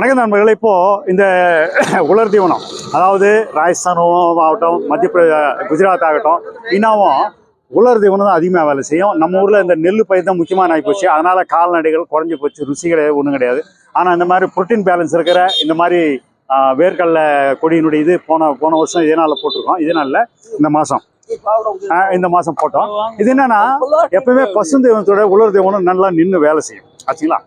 வணக்கம் நண்பர்களே. இப்போது இந்த உலர் தீவனம், அதாவது ராஜஸ்தான் ஆகட்டும், குஜராத் ஆகட்டும், இன்னாவும் உலர் தீவனம் தான் அதிகமாக வேலை செய்யும். நம்ம ஊரில் இந்த நெல் பயிர் தான் முக்கியமான ஆகிப்போச்சு. அதனால் கால்நடைகள் குறைஞ்சி போச்சு, ருசி கிடையாது, ஒன்றும் கிடையாது. ஆனால் இந்த மாதிரி ப்ரோட்டீன் பேலன்ஸ் இருக்கிற இந்த மாதிரி வேர்க்கடல கொடியினுடைய இது போன வருஷம் இதே நாளில் போட்டிருக்கோம். இதே நாளில் இந்த மாதம் போட்டோம். இது என்னென்னா, எப்பவுமே பசுந்தீவனத்தோட உலர் தீவனம் நல்லா நின்று வேலை செய்யும் ஆச்சுங்களா.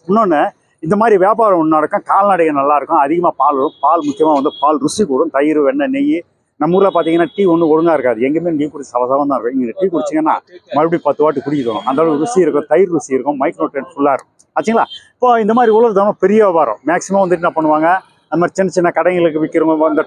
இன்னொன்று, இந்த மாதிரி வியாபாரம் ஒன்று நடக்கும். கால்நடைகள் நல்லாயிருக்கும், அதிகமாக பால் வரும். பால் முக்கியமாக வந்து பால் ருசி கூடும். தயிர், வெண்ணெய், நெய். நம்ம ஊரில் பார்த்தீங்கன்னா டீ ஒன்றும் ஒழுங்காக இருக்காது. எங்கேயுமே டீ குடிச்சு சவசவம் தான் இருக்கும். இங்கே டீ குடிச்சிங்கன்னா மறுபடியும் 10 வாட்டி குடிக்கணும். அந்தளவுக்கு ருசி இருக்கும். தயிர் ருசி இருக்கும். மைக்ரோட்ரெண்ட் ஃபுல்லாக இருக்கும் ஆச்சுங்களா. இப்போ இந்த மாதிரி உலர் தீவனம் பெரிய வியாபாரம். மேக்ஸிமம் வந்துட்டு என்ன பண்ணுவாங்க, அந்த மாதிரி சின்ன சின்ன கடைகளுக்கு விற்கிறவங்க, இந்த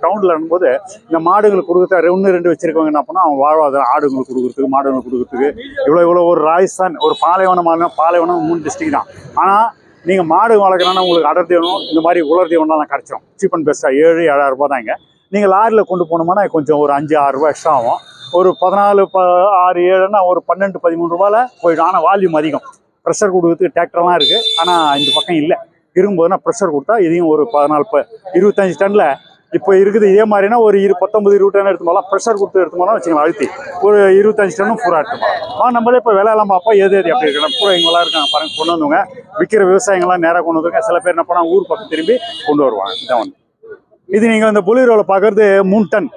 டவுனில் இருக்கும்போது இந்த மாடுகளுக்கு கொடுக்குறத 1-2 வச்சிருக்கவங்க என்ன பண்ணால் அவங்க வாழ்வாதாரம் ஆடுங்களுக்கு கொடுக்குறதுக்கு, மாடுங்களுக்கு கொடுக்குறதுக்கு இவ்வளோ ஒரு ராஜஸ்தான் ஒரு பாலைவனம் 3 டிஸ்ட்ரிக்ட் தான். ஆனால் நீங்கள் மாடு வளர்க்குறோன்னா உங்களுக்கு அடர் தீவனம் இந்த மாதிரி உலர் தீவனம்லாம் கிடச்சிரும். சீப் அண்ட் பெஸ்ட்டாக 7-7 ரூபா தான். இங்கே நீங்கள் லாரியில் கொண்டு போனோம்னா கொஞ்சம் ஒரு 5-6 ரூபா எக்ஸ்ட்ரா ஆகும். ஒரு 14-6-7ன்னா ஒரு 12-13 ரூபாயில் போயிடும். ஆனால் வால்யூம் அதிகம். ப்ரெஷர் கொடுக்குறதுக்கு டிராக்டர்லாம் இருக்குது. ஆனால் இந்த பக்கம் இல்லை. இருக்கும்போதுனா ப்ரெஷர் கொடுத்தா இதையும் ஒரு 14-25 டன்னில் இப்போ இருக்குது. இதே மாதிரினா ஒரு 19-20 டன் எடுத்து போகலாம். ப்ரெஷர் கொடுத்து எடுத்து போனால் வச்சுக்கலாம். அழுத்தி ஒரு 25 டன்னும் பூரா எடுத்து போகலாம். நம்மளே இப்போ விலையெல்லாம் பார்ப்போம். எது எப்படி இருக்கலாம். பூரா இவங்களாம் இருக்காங்க பாருங்கள். கொண்டு வந்தவங்க விற்கிற விவசாயிகள்லாம் நேராக கொண்டு வந்துருங்க. சில பேர் என்ன பண்ணால் ஊர் பக்கம் திரும்பி கொண்டு வருவாங்க. இதான் வந்து இது நீங்கள் இந்த பொலிரோவில் பார்க்குறது 3 டன்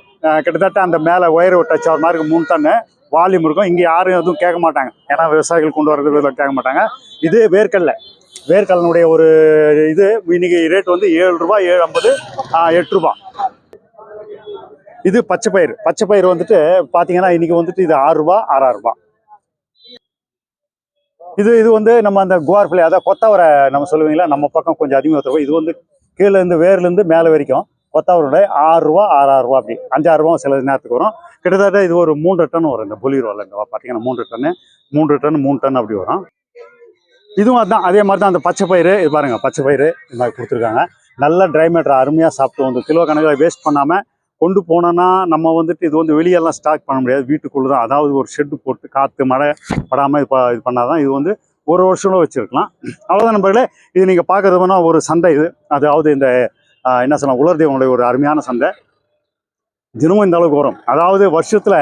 கிட்டத்தட்ட. அந்த மேலே ஒயர் டச் ஆகிற மாதிரி 3 டன்னு வால்யூம் இருக்கும். இங்கே யாரும் எதுவும் கேட்க மாட்டாங்க. ஏன்னா விவசாயிகள் கொண்டு வர்றது கேட்க மாட்டாங்க. இது வேர்க்கடலுடைய ஒரு இது இன்னைக்கு ரேட் வந்து 7 ரூபா, 7.50, 8 ரூபா. இது பச்சை பயிர் வந்துட்டு பார்த்தீங்கன்னா இன்னைக்கு வந்துட்டு இது 6 ரூபா, 6 ரூபா. இது வந்து நம்ம அந்த குவார் பிள்ளை, அதாவது கொத்தவரை நம்ம சொல்லுவீங்களா, நம்ம பக்கம் கொஞ்சம் அதிகமாக தருவோம். இது வந்து கீழே இருந்து வேர்லேருந்து மேலே வரைக்கும் கொத்தவருடைய 6 ரூபா, 6 ரூபா அப்படி 5-6 ரூபா சில நேரத்துக்கு வரும். கிட்டத்தட்ட இது ஒரு 3 டன் வரும். இந்த பொலிரோவில் பார்த்தீங்கன்னா 3 டன் அப்படி வரும். இதுவும் அதுதான், அதே மாதிரி தான். அந்த பச்சை பயிர் இது பாருங்கள், பச்சை பயிர் இது மாதிரி கொடுத்துருக்காங்க. நல்ல ட்ரை மேட்டர் அருமையாக சாப்பிட்டு வந்து கிலோ கணக்கில் வேஸ்ட் பண்ணாமல் கொண்டு போனோன்னா நம்ம வந்துட்டு இது வந்து வெளியெல்லாம் ஸ்டாக் பண்ண முடியாது. வீட்டுக்குள்ளே தான், அதாவது ஒரு ஷெட்டு போட்டு காற்று மழை படாமல் இது பண்ணால் தான் இது வந்து ஒரு வருஷம் வச்சுருக்கலாம். அவ்வளோதான் நண்பர்களே. இது நீங்கள் பார்க்குறதுனா ஒரு சந்தை. இது அதாவது இந்த என்ன சொல்லலாம், உலர் தீவனுடைய ஒரு அருமையான சந்தை. தினமும் இந்த அளவுக்கு வரும். அதாவது வருஷத்தில்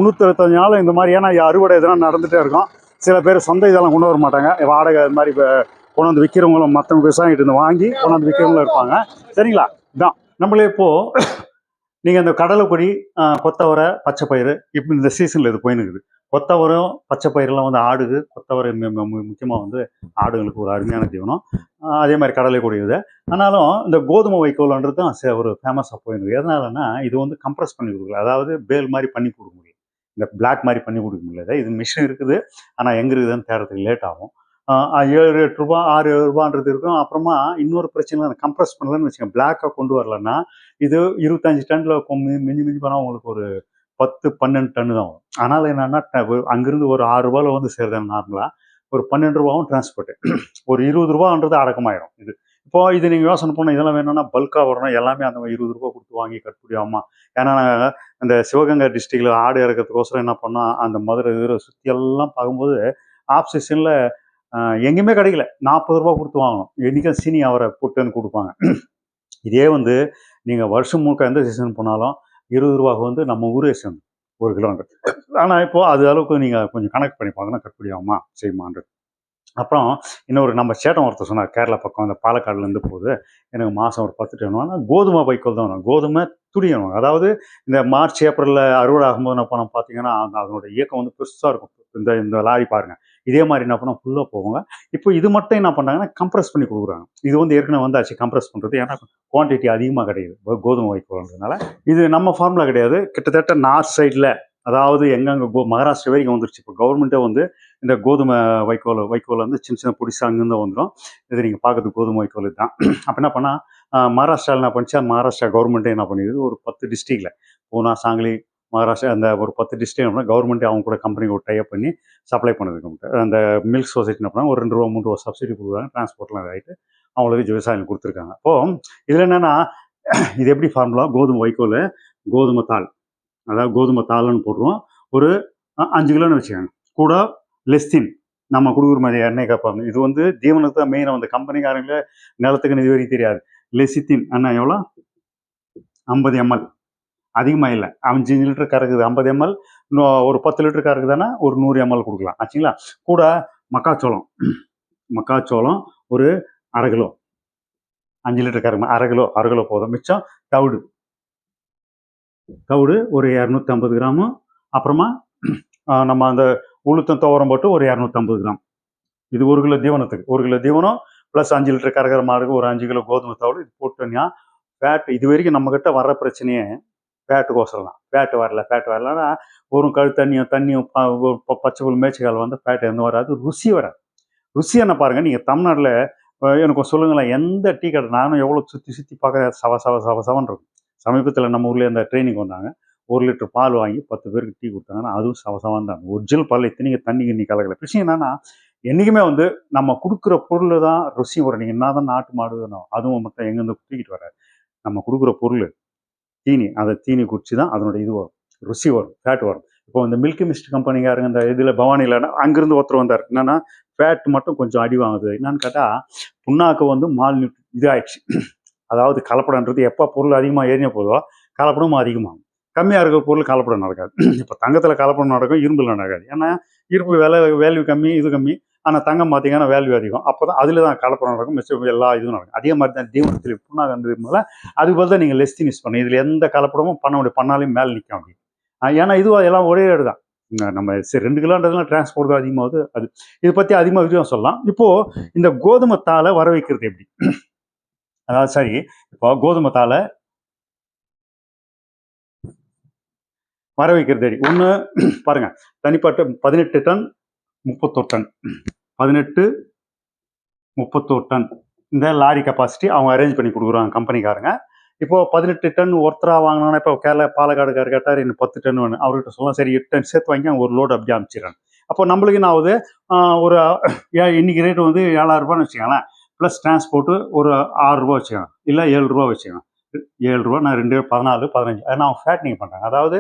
365 நாள் இந்த மாதிரி, ஏன்னா அறுவடை இதெல்லாம் நடந்துகிட்டே இருக்கும். சில பேர் சொந்த இதெல்லாம் கொண்டு வர மாட்டாங்க. வாடகை இது மாதிரி கொண்டு வந்து விற்கிறவங்களும் மற்றவங்க விவசாயிகிட்ட இருந்து வாங்கி கொண்டு வந்து விற்கிறவங்களும் இருப்பாங்க. சரிங்களா. இதுதான் நம்மளே இப்போது நீங்கள் இந்த கடலைக்கொடி, கொத்தவரை, பச்சை பயிர் இப்போ இந்த சீசனில் இது போயின்னு இருக்குது. கொத்தவரம், பச்சை பயிரெலாம் வந்து ஆடுக்கு, கொத்தவரை முக்கியமாக வந்து ஆடுகளுக்கு ஒரு அருமையான தீவனம். அதே மாதிரி கடலைக்கொடி இது. ஆனாலும் இந்த கோதுமை வைக்கோல்ன்றது தான் ஒரு ஃபேமஸாக போயிருக்கு. எதனாலன்னா இது வந்து கம்ப்ரஸ் பண்ணி கொடுக்கல, அதாவது பேல் மாதிரி பண்ணி கொடுக்க முடியும். இந்த பிளாக் மாதிரி பண்ணி கொடுக்க முடியாது. இது மிஷின் இருக்குது. ஆனால் எங்கே இருக்குதுன்னு தேடுறதுக்கு லேட் ஆகும். 7-8 ரூபா, 6-7 ரூபான்றது இருக்கும். அப்புறமா இன்னொரு பிரச்சனை, கம்ப்ரஸ் பண்ணலன்னு வச்சுக்கோங்க, பிளாக்காக கொண்டு வரலன்னா இது 25 டன்னில் மிஞ்சி போனால் உங்களுக்கு ஒரு 10-12 டன்னு தான் வரும். ஆனால் என்னென்னா அங்கேருந்து ஒரு 6 ரூபாயில் வந்து சேருது நார்மலாக. ஒரு 12 ரூபாவும் டிரான்ஸ்போர்ட்டு, ஒரு 20 ரூபான்றது அடக்கமாயிடும். இப்போது இது நீங்கள் யோசனை பண்ண, இதெல்லாம் வேணும்னா பல்காக வரணும். எல்லாமே அந்த 20 ரூபா கொடுத்து வாங்கி கட்டுப்படியாமா. ஏன்னா அந்த சிவகங்கை டிஸ்ட்ரிக்டில் ஆடு இறக்கிறதுக்கோசரம் என்ன பண்ணால், அந்த மதுரை சுற்றி எல்லாம் பார்க்கும்போது ஆஃப் சீசனில் எங்கேயுமே கிடைக்கல. 40 ரூபா கொடுத்து வாங்கணும். என்றைக்கும் சீனி அவரை புட்டுன்னு கொடுப்பாங்க. இதே வந்து நீங்கள் வருஷம் முழுக்க எந்த சீசன் போனாலும் 20 ரூபாவுக்கு வந்து நம்ம ஊரே சேர்ந்து 1 கிலோன்றது. ஆனால் இப்போது அது அளவுக்கு நீங்கள் கொஞ்சம் கணக்கு பண்ணி பார்க்கணும், கட்டுப்படியாகுமா செய்யுமான்றது. அப்புறம் இன்னொரு நம்ம சேட்டம் ஒருத்தர் சொன்னார், கேரளா பக்கம் இந்த பாலக்காடுலேருந்து போகுது, எனக்கு மாதம் ஒரு 10 டன் வேணும். கோதுமை வைக்கோல் தான் வேணும், கோதுமை துடியணும். அதாவது இந்த மார்ச் ஏப்ரலில் அறுவடை ஆகும்போது என்ன பண்ணோம் பார்த்தீங்கன்னா, அதனோட இயக்கம் வந்து பெருசாக இருக்கும். இந்த லாரி பாருங்கள், இதே மாதிரி என்ன பண்ணால் ஃபுல்லாக போவாங்க. இப்போ இது மட்டும் என்ன பண்ணுறாங்கன்னா கம்ப்ரஸ் பண்ணி கொடுக்குறாங்க. இது வந்து ஏற்கனவே வந்தாச்சு கம்ப்ரஸ் பண்ணுறது. ஏன்னா குவான்டிட்டி அதிகமாக கிடையாது கோதுமை வைக்கோல்ன்றதுனால. இது நம்ம ஃபார்முலா கிடையாது. கிட்டத்தட்ட நார்த் சைடில், அதாவது எங்கெங்கே மகாராஷ்டிரா வரைக்கும் வந்துருச்சு. இப்போ கவர்மெண்ட்டே வந்து இந்த கோதுமை வைக்கோல் வந்து சின்ன சின்ன பொடிசா அங்கேருந்து வந்துடும். இது நீங்கள் பார்க்குறது கோதுமை வைக்கோல் தான். அப்போ என்ன பண்ணால் மகாராஷ்டிராவில் என்ன பண்ணிச்சா, மகாராஷ்டிரா கவர்மெண்ட்டே என்ன பண்ணிடுது, ஒரு 10 டிஸ்ட்ரிக்டில் பூனா, சாங்லி, மகாராஷ்டிரா அந்த ஒரு 10 டிஸ்ட்ரிக்ட் கவர்மெண்ட்டே அவங்க கூட கம்பெனி கூட டைப் பண்ணி சப்ளை பண்ணுறதுக்கு அந்த மில்க் சொசைட்டி என்ன பண்ணால் ஒரு 2 ரூபா 3 ரூபா சப்சிடி கொடுக்குறாங்க. டிரான்ஸ்போர்ட்லாம் ஆகிட்டு அவங்களுக்கு விவசாயம் கொடுத்துருக்காங்க. அப்போது இதில் என்னென்னா, இது எப்படி ஃபார்முலா, கோதுமை வைக்கோல், கோதுமை தாள், அதாவது கோதுமை தாள்னு போட்டுருவோம். ஒரு 5 கிலோன்னு வச்சுக்கோங்க. கூட லெஸ்தின் நம்ம கொடுக்குற மாதிரி எண்ணெய் கேட்பாங்க. இது வந்து தீவனத்தை தான் மெயினாக வந்து கம்பெனிக்காரங்களே நிலத்துக்கு இது வரைக்கும் தெரியாது. லெசித்தின் அண்ணா எவ்வளோ 50 ml, அதிகமாக இல்லை. 5 லிட்டர் கறக்குது 50 ml, இன்னும் ஒரு 10 லிட்டர் கறக்குதுன்னா ஒரு 100 ml கொடுக்கலாம் ஆச்சுங்களா. கூட மக்காச்சோளம் ஒரு 1/2 கிலோ, 5 லிட்டர் கறக்கு 1/2 கிலோ போதும். மிச்சம் தவிடு ஒரு 250 கிராமு. அப்புறமா நம்ம அந்த உளுத்தம் துவரம் போட்டு ஒரு 250 கிராம். இது 1 கிலோ தீவனத்துக்கு. 1 கிலோ தீவனம் ப்ளஸ் 5 லிட்டர் கறக்கிற மாடுக்கு ஒரு 5 கிலோ கோதுமை தவிடு இது போட்டோன்னா ஃபேட். இது வரைக்கும் நம்மக்கிட்ட வர்ற பிரச்சனையே ஃபேட்டுக்கோசரம் தான். ஃபேட் வரலன்னா ஒரு தண்ணியும் பச்சை புல் மேய்ச்சிக்கால் வந்து ஃபேட் எதுவும் வராது, ருசி என்ன பாருங்கள். நீங்கள் தமிழ்நாட்டில் எனக்கு சொல்லுங்களேன், எந்த டீ கடை நானும் எவ்வளோ சுற்றி பார்க்குறேன், சவன் இருக்கும். சமீபத்தில் நம்ம ஊரில் இந்த ட்ரைனிங் வந்தாங்க. 1 லிட்டர் பால் வாங்கி 10 பேருக்கு டீ கொடுத்தாங்கன்னா அதுவும் சவசவன் தான். ஒரிஜினல் பால் இத்தனைக்கு தண்ணி கிண்ணி கலக்கல. விஷயம் என்னன்னா, என்றைக்குமே வந்து நம்ம கொடுக்குற பொருள் தான் ருசி வரும். நீங்கள் என்ன தான் நாட்டு மாடு வேணும், அதுவும் மட்டும் எங்கேருந்து தூக்கிட்டு வராது. நம்ம கொடுக்குற பொருள் தீனி, அதை தீனி குடிச்சு தான் அதனுடைய இது வரும், ருசி வரும், ஃபேட் வரும். இப்போ இந்த மில்கி மிஸ்ட் கம்பெனிக்காரங்க இந்த இதில் பவானியில் அங்கேருந்து ஒருத்தர் வந்தார். என்னென்னா ஃபேட் மட்டும் கொஞ்சம் அடி வாங்குது. என்னன்னு கேட்டால் புண்ணாக்கு வந்து இதாகிடுச்சு. அதாவது கலப்படன்றது எப்போ பொருள் அதிகமாக ஏறின போதோ கலப்படமும் அதிகமாகும். கம்மியாக இருக்கிற பொருள் கலப்படம் நடக்காது. இப்போ தங்கத்தில் கலப்படம் நடக்கும், இரும்பில் நடக்காது. ஏன்னா இரும்பு வேல்யூ கம்மி, இது கம்மி. ஆனால் தங்கம் பார்த்தீங்கன்னா வேல்யூ அதிகம். அப்போ தான் அதில் தான் கலப்படம் நடக்கும், மிச்சம் எல்லா இதுவும் நடக்கும். அதே மாதிரி தான் தீவனத்தில் புண்ணாக்கு இருந்ததுனால அதுக்கு பதில் தான் நீங்கள் லெஸ்தின் யூஸ் பண்ணி இதில் எந்த கலப்படமும் பண்ண முடியும், பண்ணாலையும் மேலே நிற்கும் அப்படி. ஏன்னா இதுவும் எல்லாம் ஒரே ரேடு தான். நம்ம சரி 2 கிலோன்றதுலாம் டிரான்ஸ்போர்ட் தான் அதிகமாகுது. அது இதை பற்றி அதிகமாக விஷயம் சொல்லலாம். இப்போது இந்த கோதுமை தாளை வர வைக்கிறது எப்படி? அதாவது சரி, இப்போ கோதுமை தாளை வர வைக்கிறது அடி ஒன்று பாருங்கள். தனிப்பட்ட 18 டன் 31 டன் 31 டன் இந்த லாரி கெப்பாசிட்டி அவங்க அரேஞ்ச் பண்ணி கொடுக்குறாங்க கம்பெனிக்காரங்க. இப்போது 18 டன் ஒருத்தராக வாங்கினா, இப்போ கேரளா பாலக்காடுக்கார் கேட்டார் இன்னும் 10 டன் வேணும். அவர்கிட்ட சொல்லலாம், சரி 8 டன் சேர்த்து வாங்கி ஒரு லோடு அப்படி அமைச்சிடறாங்க. அப்போ நம்மளுக்கு என்ன ஆகுது, ஒரு இன்னைக்கு ரேட்டு வந்து 7000 ரூபான்னு வச்சுக்கோங்களேன். ப்ளஸ் டிரான்ஸ்போர்ட்டு ஒரு 6 ரூபா வச்சுக்கோங்க, இல்லை 7 ரூபா வச்சுக்கோங்க. 7 ரூபா, நான் 2 14 15. ஏன்னா அவங்க ஃபேட்டிங் பண்ணுறாங்க. அதாவது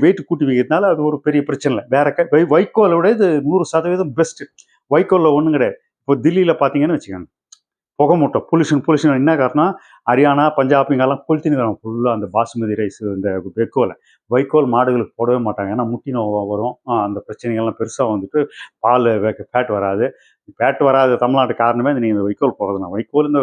வெயிட் கூட்டி வைக்கிறதுனால அது ஒரு பெரிய பிரச்சனை இல்லை. வேற வைக்கோலை விட இது 100% பெஸ்ட்டு. வைக்கோலில் ஒன்றும் கிடையாது. இப்போ தில்லியில் பார்த்தீங்கன்னு வச்சுக்கோங்க, புகை மூட்டை பொல்யூஷன். என்ன காரணம், ஹரியானா பஞ்சாப் இங்கெல்லாம் கொளுத்தினுக்கிறாங்க ஃபுல்லாக அந்த பாசுமதி ரைஸ், இந்த வைக்கோல் மாடுகளுக்கு போடவே மாட்டாங்க. ஏன்னா முட்டி நோய் வரும், அந்த பிரச்சனைகள்லாம் பெருசாக வந்துட்டு பால் ஃபேட் வராது. தமிழ்நாட்டு காரணமே நீங்கள் இந்த வைக்கோல் போடுறதுனா. வைக்கோல் இந்த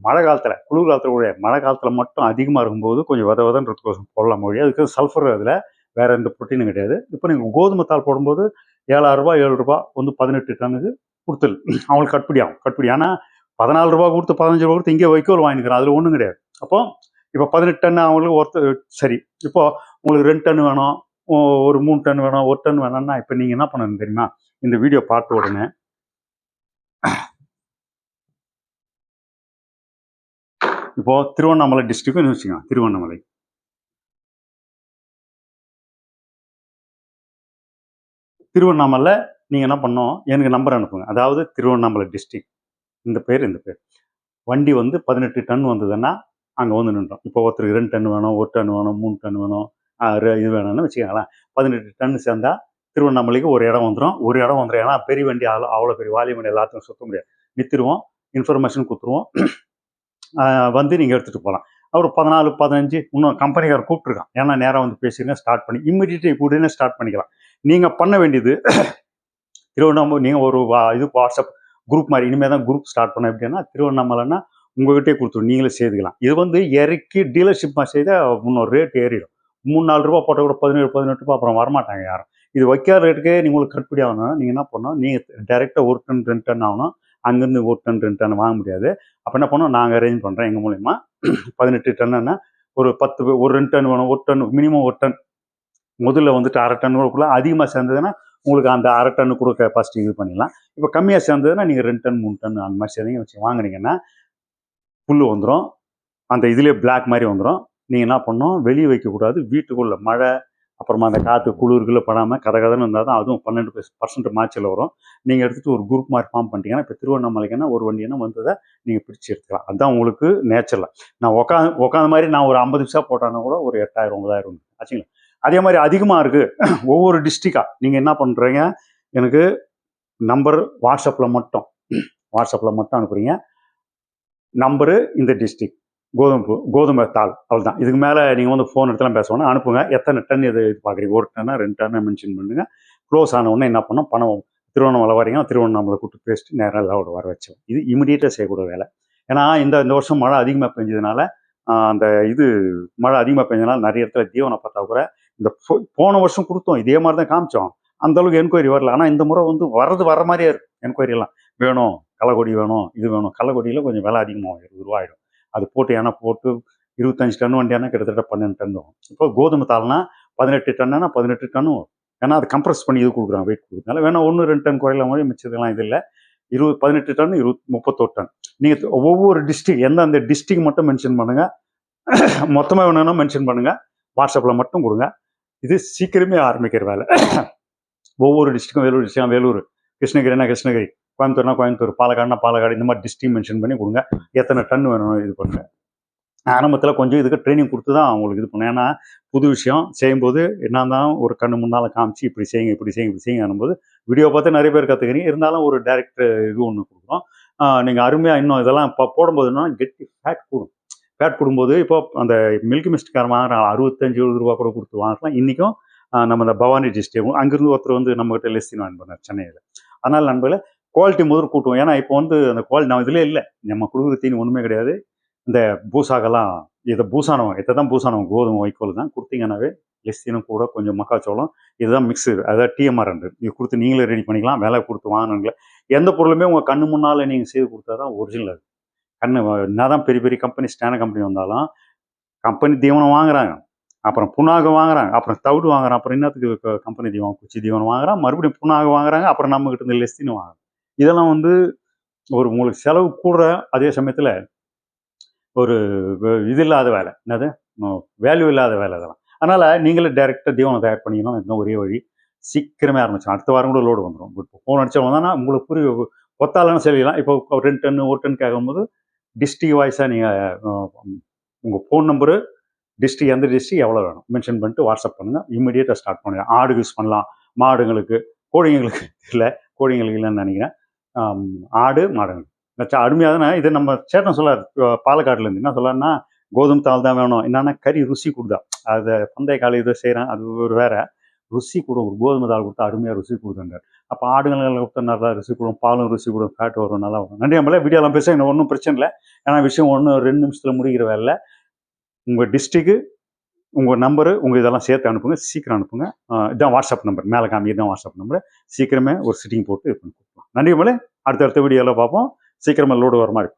மழை காலத்தில், குளிர் காலத்தில் கூட, மழை காலத்தில் மட்டும் அதிகமாக இருக்கும்போது கொஞ்சம் விதன்றதுக்கோசம் போடலாம் மொழி. அதுக்கு சல்ஃபர், அதில் வேறு எந்த ப்ரோட்டீனும் கிடையாது. இப்போ நீங்கள் கோதுமை தாள் போடும்போது 7000 ரூபா 7 ரூபா வந்து 18 டன்னுக்கு கொடுத்துரு அவங்களுக்கு கட்டுப்படி. ஆனால் 14 ரூபா கொடுத்து 15 ரூபா கொடுத்து இங்கே வைக்கோல் வாங்கிக்கிறோம், அதில் ஒன்றும் கிடையாது. அப்போ இப்போ 18 டன் அவங்களுக்கு ஒருத்தர் சரி. இப்போது உங்களுக்கு 2 டன் வேணும், ஒரு 3 டன் வேணும், 1 டன் வேணும்னா இப்போ நீங்கள் என்ன பண்ணணும் தெரியுமா? இந்த வீடியோ பார்த்த உடனே இப்போது திருவண்ணாமலை டிஸ்ட்ரிக்ட்னு வச்சுக்கோங்க. திருவண்ணாமலை நீங்கள் என்ன பண்ணணும், எனக்கு நம்பர் அனுப்புங்க. அதாவது திருவண்ணாமலை டிஸ்ட்ரிக்ட், இந்த பேர் வண்டி வந்து 18 டன் வந்ததுன்னா அங்கே வந்து நின்றோம். இப்போ ஒருத்தருக்கு 2 டன் வேணும், 1 டன் வேணும், 3 டன் வேணும், இது வேணும்னு வச்சுக்கோங்களேன். 18 டன் சேர்ந்தால் திருவண்ணாமலைக்கு ஒரு இடம் வந்துடும். ஏன்னா பெரிய வண்டி அவ்வளோ பெரிய வால்யூம் வண்டி எல்லாத்தையும் சுற்ற முடியாது. நிறுத்திடுவோம், இன்ஃபர்மேஷன் கொடுத்துருவோம், வந்து நீங்கள் எடுத்துகிட்டு போகலாம். ஒரு 14 15 இன்னும் கம்பெனிக்கார கூப்பிட்ருக்கான். ஏன்னா நேராக வந்து பேசிடுங்க, ஸ்டார்ட் பண்ணி இம்மிடியேட்டாக உடனே ஸ்டார்ட் பண்ணிக்கலாம். நீங்கள் பண்ண வேண்டியது திருவண்ணாமலை, நீங்கள் ஒரு இது வாட்ஸ்அப் குரூப் மாதிரி இனிமேல் தான் குரூப் ஸ்டார்ட் பண்ண. எப்படின்னா திருவண்ணாமலைன்னா உங்கள்கிட்டே கொடுத்துரும், நீங்களே சேர்த்துக்கலாம். இது வந்து இறக்கி டீலர்ஷிப் செய்தால் இன்னொரு ரேட் ஏறிடும். 3-4 ரூபா போட்டால் கூட 17-18 ரூபா, அப்புறம் வரமாட்டாங்க யாரும். இது வைக்காத ரேட்டுக்கே உங்களுக்கு கட்டுப்படி ஆகணும். நீங்கள் என்ன பண்ணணும், நீங்கள் டைரெக்டாக 1 டன் 2 டன் ஆகணும். அங்கேருந்து 1 டன் 2 டன் வாங்க முடியாது. அப்போ என்ன பண்ணோம், நாங்கள் அரேஞ்ச் பண்ணுறோம் எங்கள் மூலிமா. 18 டன்னுன்னா ஒரு 10 ஒரு 2 டன் வேணும், 1 டன் மினிமம் 1 டன். முதல்ல வந்துட்டு 1/2 டன் கூட அதிகமாக சேர்ந்ததுன்னா உங்களுக்கு அந்த 1/2 டன்னு கூட கெப்பாசிட்டி இது பண்ணிடலாம். இப்போ கம்மியாக சேர்ந்ததுன்னா நீங்கள் 2 டன் 3 டன் அந்த மாதிரி சேர்ந்தீங்க வச்சு வாங்கினீங்கன்னா புல் வந்துடும். அந்த இதுலேயே பிளாக் மாதிரி வந்துடும். நீங்கள் என்ன பண்ணணும், வெளியே வைக்கக்கூடாது, வீட்டுக்குள்ளே மழை அப்புறமா அந்த காற்று குளிர்களை படாமல் கதன்னு இருந்தால் தான் அதுவும் 12% மாய்ச்சல் வரும். நீங்கள் எடுத்துகிட்டு ஒரு குரூப் மாதிரி ஃபார்ம் பண்ணிட்டீங்கன்னா இப்போ திருவண்ணாமலைக்குன்னா ஒரு வண்டினா வந்ததை நீங்கள் பிரித்து எடுத்துக்கலாம். அதுதான் உங்களுக்கு நேச்சரில். நான் உட்காந்த மாதிரி நான் ஒரு 50 பைசா போட்டானா கூட ஒரு 8000 9000 ஆச்சுங்களா. அதே மாதிரி அதிகமாக இருக்குது ஒவ்வொரு டிஸ்ட்ரிக்டாக. நீங்கள் என்ன பண்ணுறீங்க, எனக்கு நம்பர் வாட்ஸ்அப்பில் மட்டும் அனுப்புறீங்க. நம்பரு இந்த டிஸ்ட்ரிக், கோதுமை தாள், அவ்வளோதான். இதுக்கு மேலே நீங்கள் வந்து ஃபோன் எடுத்துலாம் பேசணும். அனுப்புங்க. எத்தனை டன் இது பார்க்குறீங்க, 1 டன்னா 2 டன்னா மென்ஷன் பண்ணுங்க. க்ளோஸ் ஆன உடனே என்ன பண்ணோம், பணம் திருவண்ணாமலை வரீங்க, திருவண்ணாமலை கூப்பிட்டு பேசிட்டு நேராக லோடு வர வச்சோம். இது இமிடியேட்டாக செய்யக்கூடிய வேலை. ஏன்னா இந்த வருஷம் மழை அதிகமாக பெஞ்சதுனால, அந்த மழை அதிகமாக பெஞ்சதுனால நிறைய இடத்துல தீவன பற்றாக்குறை. இந்த போன வருஷம் கொடுத்தோம், இதே மாதிரி தான் காமிச்சோம். அந்த அளவுக்கு என்கொயரி வரல. ஆனால் இந்த முறை வந்து வர மாதிரியே இருக்கு என்கொயரி எல்லாம். வேணும் களைக்கொடி வேணும், இது வேணும். களைக்கொடியில் கொஞ்சம் விலை அதிகமாகும், 20 ரூபா ஆகிடும். அது போட்டு ஏன்னா போட்டு 25 டன் வண்டியானா கிட்டத்தட்ட 12 டன் வரும். இப்போ கோதுமை தாள்னா 18 டன்னா 18 டன்னு வரும். ஏன்னா அது கம்ப்ரஸ் பண்ணி இது கொடுக்குறாங்க, வெயிட் கொடுக்குறதுனால. வேணா 1-2 டன் குறையில மாதிரி மிச்சதெல்லாம் இது இல்லை. 18 டன் 31 டன். நீங்கள் ஒவ்வொரு டிஸ்ட்ரிக், எந்தெந்த டிஸ்ட்ரிக் மட்டும் மென்ஷன் பண்ணுங்க. மொத்தமாக வேணும்னா மென்ஷன் பண்ணுங்க. வாட்ஸ்அப்பில் மட்டும் கொடுங்க. இது சீக்கிரமே ஆரம்பிக்கிற வேலை. ஒவ்வொரு டிஸ்ட்ரிக்கும், வேலூர் டிஸ்ட்ரிக்ட் வேலூர், கிருஷ்ணகிரினா கிருஷ்ணகிரி, கோயம்புத்தூர்னா கோயம்புத்தூர், பாலக்காடுனா பாலக்காடு, இந்த மாதிரி டிஸ்ட்ரிக் மென்ஷன் பண்ணி கொடுங்க. எத்தனை டன் வேணும் இது பண்ணுங்க. ஆரம்பத்தில் கொஞ்சம் இதுக்கு ட்ரைனிங் கொடுத்து தான் அவங்களுக்கு இது பண்ணும். ஏன்னா புது விஷயம் செய்யும்போது என்ன தான் ஒரு கண்ணு முன்னால் காமிச்சு இப்படி செய்யுங்க இப்படி செய்யுங்க இப்படி செய்யுங்க அனும்போது வீடியோ பார்த்து நிறைய பேர் கற்றுக்கிறீங்க. இருந்தாலும் ஒரு டைரக்ட் இது ஒன்று கொடுக்குறோம். நீங்கள் அருமையாக இன்னும் இதெல்லாம் இப்போ போடும்போதுன்னா கெட்டி ஃபேட் கூடும். ஃபேட் கூடும்போது இப்போ அந்த மில்கி மிஸ்ட்காரன் வாங்குறான் 65-70 ரூபா கூட கொடுத்து வாங்கலாம். இன்றைக்கும் நம்ம இந்த பவானி டிஸ்ட்ரிக்ட் அங்கேருந்து ஒருத்தர் வந்து நம்மகிட்ட லெஸ்டின் வாங்கி பண்ணார் சென்னையில். அதனால் நண்பர்களே குவாலிட்டி முதல் கூட்டுவோம். ஏன்னா இப்போ வந்து அந்த குவாலிட்டி நம்ம இதிலே இல்லை, நம்ம கொடுக்குற தீனி ஒன்றுமே கிடையாது. இந்த பூசாக்கெல்லாம் இதை தான் பூசானம் கோதுமை வைக்கோல் தான் கொடுத்தீங்கன்னாவே லெஸ்தினும் கூட கொஞ்சம் மக்காச்சோளம் இதுதான் மிக்ஸு, அதாவது டிஎம்ஆர் இது கொடுத்து நீங்களே ரெடி பண்ணிக்கலாம். விலை கொடுத்து வாங்கினீங்களே எந்த பொருளுமே உங்கள் கண்ணு முன்னால் நீங்கள் செய்து கொடுத்தா தான் ஒரிஜினல். அது கண்ணு என்ன தான் பெரிய பெரிய கம்பெனி ஸ்டான கம்பெனி வந்தாலும் கம்பெனி தீவனம் வாங்குறாங்க, அப்புறம் புண்ணாக வாங்குறாங்க, அப்புறம் தவிடு வாங்குறான், அப்புறம் என்னத்துக்கு கம்பெனி தீவனம் குச்சி தீவனம் வாங்குறான், மறுபடியும் புண்ணாக வாங்குறாங்க, அப்புறம் நம்மகிட்ட இருந்து லெஸ்தின்னு வாங்குறாங்க. இதெல்லாம் வந்து ஒரு உங்களுக்கு செலவு கூடுற அதே சமயத்தில் ஒரு இது இல்லாத வேலை, என்னது வேல்யூ இல்லாத வேலை அதெல்லாம். அதனால் நீங்களே டைரெக்டாக தீவனம் தயார் பண்ணிக்கணும். இதுதான் ஒரே வழி. சீக்கிரமே ஆரம்பிச்சிடும். அடுத்த வாரம் கூட லோடு வந்துடும். இப்போ ஃபோன் அடித்தவங்க தானே உங்களுக்கு புரிய கொத்தாலன்னு சொல்லிடலாம். இப்போ 2 டன் 1 டன் கேட்கும்போது டிஸ்ட்ரிக் வாய்ஸாக நீங்கள் உங்கள் ஃபோன் நம்பரு, டிஸ்ட்ரிக் எந்த டிஸ்ட்ரிக் எவ்வளோ வேணும் மென்ஷன் பண்ணிட்டு வாட்ஸ்அப் பண்ணுங்கள். இமீடியட்டாக ஸ்டார்ட் பண்ணுங்கள். ஆடு யூஸ் பண்ணலாம், மாடுங்களுக்கு, கோழிங்களுக்கு இல்லை, கோழிங்களுக்கு இல்லைன்னு நினைக்கிறேன். ஆடு மாடுங்களுக்கு அருமையாக தானே. இது நம்ம சேட்டன் சொல்லார் பாலக்காடுலேருந்து என்ன சொல்லாருன்னா, கோதுமை தாள் தான் வேணும். என்னன்னா கறி ருசி கொடுதா, அதை பந்தய காலை இதை செய்கிறேன், அது ஒரு வேற ருசி கூட. ஒரு கோதுமை தாள் கொடுத்தா அருமையாக ருசி கொடுத்தாங்க. அப்போ ஆடுகள் கொடுத்தா நல்லா ருசி கொடுக்கும், பாலும் ருசி கொடுக்கும், ஃபேட் வரும், நல்லா வரும். நன்றி நம்மளே வீடியோலாம் பேச எனக்கு ஒன்றும் பிரச்சனை இல்லை. ஏன்னா விஷயம் 1-2 நிமிஷத்தில் முடிகிற வேலை. உங்கள் டிஸ்ட்ரிக்கு, உங்கள் நம்பரு, உங்கள் இதெல்லாம் சேர்த்து அனுப்புங்க. சீக்கிரம் அனுப்புங்க. இதுதான் வாட்ஸ்அப் நம்பர், மேலே காமி இதுதான் வாட்ஸ்அப் நம்பர். சீக்கிரமே ஒரு சிட்டிங் போட்டு இது பண்ணி கொடுக்கலாம். நன்றி நம்மளே. அடுத்த வீடியோவில் பார்ப்போம். சீக்கிரமாக லோடு வர மாதிரி.